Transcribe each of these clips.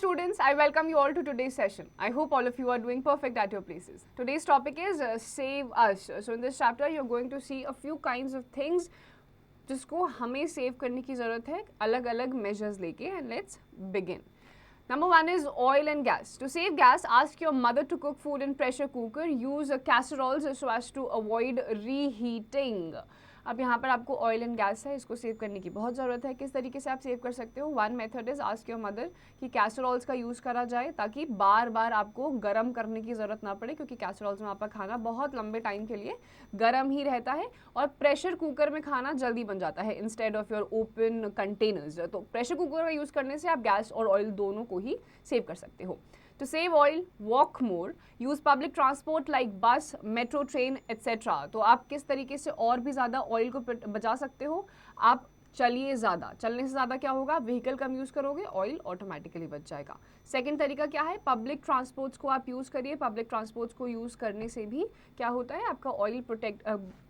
students, I welcome you all to today's session. I hope all of you are doing perfect at your places. Today's topic is Save Us. So in this chapter, you're going to see a few kinds of things जिसको हमें save करने की ज़रूरत है अलग अलग measures लेके and let's begin. Number one is oil and gas. To save gas, ask your mother to cook food in pressure cooker. Use casseroles so as to avoid reheating. अब यहाँ पर आपको ऑयल एंड गैस है, इसको save करने की बहुत ज़रूरत है. किस तरीके से आप सेव कर सकते हो? One method is ask your mother कि कैसरोल्स का यूज़ करा जाए ताकि बार बार आपको गर्म करने की ज़रूरत ना पड़े, क्योंकि कैसरोल्स में आपका खाना बहुत लंबे टाइम के लिए गर्म ही रहता है और प्रेशर कुकर में खाना जल्दी बन जाता है instead of your open containers. तो प्रेशर कुकर का यूज़ करने से आप गैस और ऑयल दोनों को ही सेव कर सकते हो. To save oil, walk more. Use public transport like bus, metro, train, etc. तो आप किस तरीके से और भी ज़्यादा ऑयल को बचा सकते हो? आप चलिए ज़्यादा. चलने से ज़्यादा क्या होगा? व्हीकल कम यूज़ करोगे, ऑयल ऑटोमेटिकली बच जाएगा. सेकेंड तरीका क्या है? पब्लिक ट्रांसपोर्ट्स को आप यूज़ करिए. पब्लिक ट्रांसपोर्ट्स को यूज़ करने से भी क्या होता है? आपका ऑयल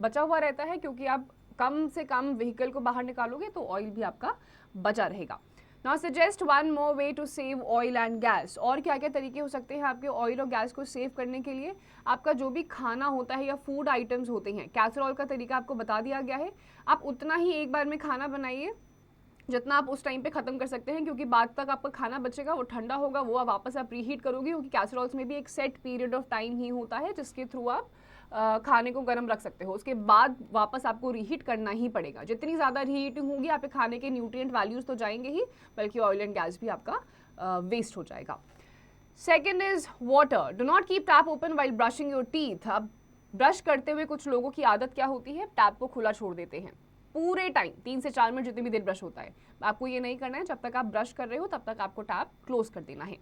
बचा हुआ रहता है, क्योंकि आप कम से कम व्हीकल को बाहर निकालोगे तो ऑयल भी आपका बचा रहेगा. Now suggest one more way to save oil and gas. और क्या क्या तरीके हो सकते हैं आपके ऑयल और गैस को सेव करने के लिए? आपका जो भी खाना होता है या फूड आइटम्स होते हैं, कैसरोल का तरीका आपको बता दिया गया है. आप उतना ही एक बार में खाना बनाइए जितना आप उस टाइम पे ख़त्म कर सकते हैं, क्योंकि बाद तक आपका खाना बचेगा, वो ठंडा होगा, वो आप वापस आप रीहीट करोगे, क्योंकि कैसरोल्स में भी एक सेट पीरियड ऑफ टाइम ही होता है जिसके थ्रू आप खाने को गर्म रख सकते हो. उसके बाद वापस आपको रीहीट करना ही पड़ेगा. जितनी ज़्यादा रीहीटिंग होगी आपके खाने के न्यूट्रिएंट वैल्यूज़ तो जाएंगे ही, बल्कि ऑयल एंड गैस भी आपका वेस्ट हो जाएगा. Second is water. Do not keep tap open while brushing your teeth. अब ब्रश करते हुए कुछ लोगों की आदत क्या होती है? टैप को खुला छोड़ देते हैं पूरे टाइम, 3 से 4 मिनट जितनी भी देर ब्रश होता है. आपको ये नहीं करना है. जब तक आप ब्रश कर रहे हो तब तक आपको टैप क्लोज कर देना है.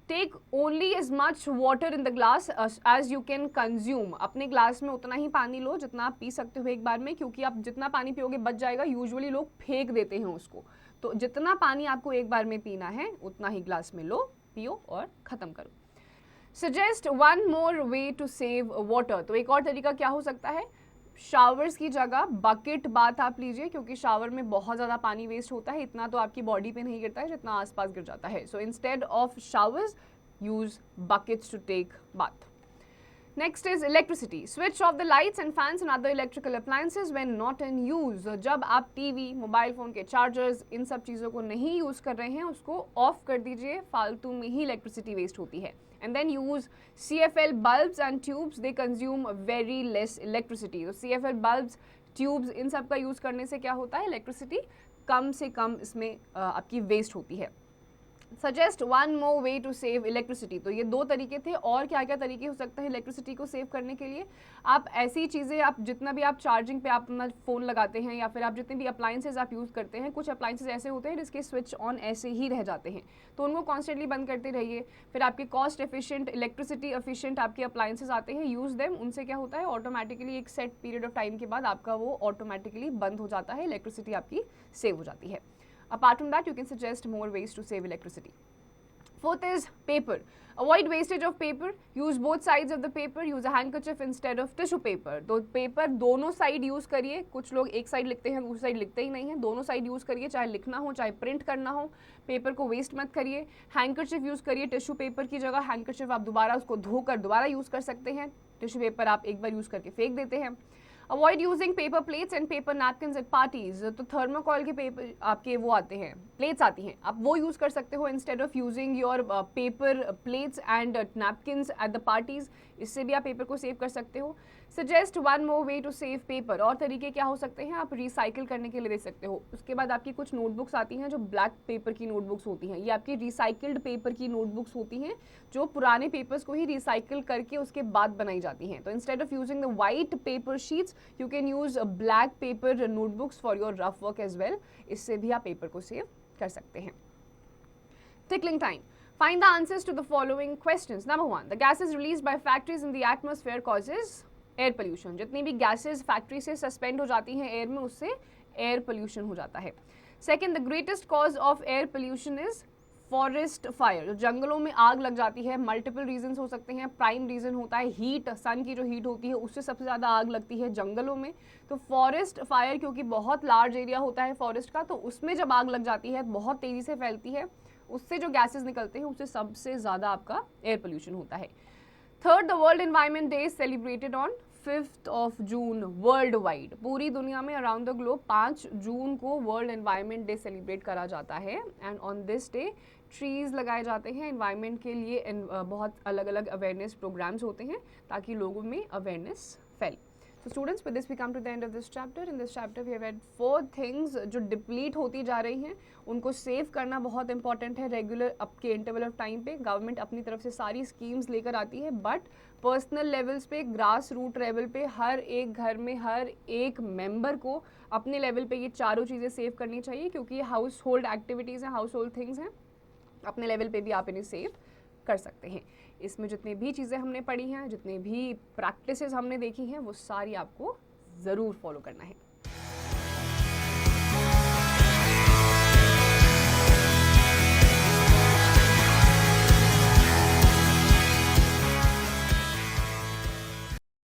Take only as much water in the glass as you can consume. अपने ग्लास में उतना ही पानी लो जितना आप पी सकते हो एक बार में, क्योंकि आप जितना पानी पियोगे बच जाएगा. यूजुअली लोग फेंक देते हैं उसको. तो जितना पानी आपको एक बार में पीना है उतना ही ग्लास में लो, पियो और ख़त्म करो. Suggest one more way to save water. तो एक और तरीका क्या हो सकता है? शावर्स की जगह बकेट बाथ आप लीजिए, क्योंकि शावर में बहुत ज़्यादा पानी वेस्ट होता है. इतना तो आपकी बॉडी पे नहीं गिरता है जितना आसपास गिर जाता है. So instead of showers use buckets to take bath. Next is electricity. Switch off the lights and fans and other electrical appliances when not in use. जब आप टीवी, मोबाइल फ़ोन के चार्जर्स, इन सब चीज़ों को नहीं यूज़ कर रहे हैं, उसको ऑफ कर दीजिए. फालतू में ही इलेक्ट्रिसिटी वेस्ट होती है. And then use CFL bulbs and tubes. They consume very less electricity. तो CFL bulbs, tubes, इन सब का यूज़ करने से क्या होता है? इलेक्ट्रिसिटी कम से कम इसमें आपकी वेस्ट होती है. Suggest one more way to save electricity. तो ये 2 तरीके थे. और क्या क्या तरीके हो सकते हैं इलेक्ट्रिसिटी को सेव करने के लिए? आप ऐसी चीज़ें, आप जितना भी आप चार्जिंग पे आप अपना फ़ोन लगाते हैं या फिर आप जितने भी अप्लाइंसेज आप यूज़ करते हैं, कुछ अप्लाइंसेज ऐसे होते हैं जिसके स्विच ऑन ऐसे ही रह जाते हैं, तो उनको कॉन्स्टेंटली बंद करते रहिए. फिर आपके कॉस्ट एफिशिएंट, इलेक्ट्रिसिटी एफिशिएंट आपके अप्लाइंसेज आते हैं, यूज़ देम. उनसे क्या होता है? ऑटोमेटिकली एक सेट पीरियड ऑफ टाइम के बाद आपका वो ऑटोमेटिकली बंद हो जाता है, इलेक्ट्रिसिटी आपकी सेव हो जाती है. Apart from that, you can suggest more ways to save electricity. Fourth is paper. Avoid wastage of paper. Use both sides of the paper. Use a handkerchief instead of tissue paper. तो paper दोनों side use करिए. कुछ लोग एक side लिखते हैं, दूसरी side लिखते ही नहीं है. दोनों साइड यूज़ करिए, चाहे लिखना हो चाहे प्रिंट करना हो. पेपर को वेस्ट मत करिए. हैंडकरचिफ यूज़ करिए टिश्यू पेपर की जगह. हैंडकरचिफ आप दोबारा उसको धोकर दोबारा यूज़ कर सकते हैं. टिश्यू पेपर आप एक बार यूज़ करके फेंक देते हैं. Avoid using paper plates and paper napkins at parties. तो थर्माकोल के पेपर आपके वो आते हैं, प्लेट्स आती हैं, आप वो यूज़ कर सकते हो instead of using your paper plates and napkins at the parties. इससे भी आप पेपर को सेव कर सकते हो. Suggest one more way to save paper. और तरीके क्या हो सकते हैं? आप रिसाइकिल करने के लिए दे सकते हो. उसके बाद आपकी कुछ नोटबुक्स आती हैं जो ब्लैक पेपर की नोटबुक्स होती हैं. ये आपकी रिसाइकिल्ड पेपर की नोटबुक्स होती हैं जो पुराने पेपर्स को ही रिसाइकिल करके उसके बाद बनाई जाती हैं. तो instead of using the white paper sheets you can use black paper notebooks for your rough work as well. इससे भी आप पेपर को सेव कर सकते हैं. Tickling time. Find the answers to the following questions. Number 1. The gases released by factories in the atmosphere causes air pollution. जितनी भी gases factory से सस्पेंड हो जाती हैं एयर में, उससे एयर पोल्यूशन हो जाता है. Second, the greatest cause of air pollution is forest fire. जो जंगलों में आग लग जाती है, मल्टीपल रीजंस हो सकते हैं. प्राइम रीजन होता है हीट, सन की जो हीट होती है उससे सबसे ज़्यादा आग लगती है जंगलों में. तो फॉरेस्ट फायर, क्योंकि बहुत लार्ज एरिया होता है फॉरेस्ट का, तो उसमें जब आग लग जाती है बहुत तेज़ी से फैलती है उससे जो गैसेस निकलते हैं उससे सबसे ज़्यादा आपका एयर पोल्यूशन होता है। Third, the world environment day celebrated on 5 June world wide. पूरी दुनिया में अराउंड द ग्लोब 5 जून को वर्ल्ड एनवायरनमेंट डे सेलिब्रेट करा जाता है and on this day trees लगाए जाते हैं एनवायरनमेंट के लिए। बहुत अलग अलग अवेयरनेस प्रोग्राम्स होते हैं ताकि लोगों में अवेयरनेस फैले। So students, with this we come to the end of this chapter. In this chapter we have had 4 things जो डिप्लीट होती जा रही हैं, उनको सेव करना बहुत इंपॉर्टेंट है। रेगुलर आपके इंटरवल ऑफ टाइम पे गवर्नमेंट अपनी तरफ से सारी स्कीम्स लेकर आती है, बट पर्सनल लेवल्स पे, ग्रास रूट लेवल पे हर एक घर में हर एक मेंबर को अपने लेवल पे ये चारों चीज़ें सेव करनी चाहिए, क्योंकि ये हाउस होल्ड एक्टिविटीज़ हैं, हाउस होल्ड थिंग्स हैं। अपने लेवल पे भी आप इन्हें सेव कर सकते हैं। इसमें जितने भी चीज़ें हमने पढ़ी हैं, जितने भी प्रैक्टिसेस हमने देखी हैं, वो सारी आपको ज़रूर फॉलो करना है।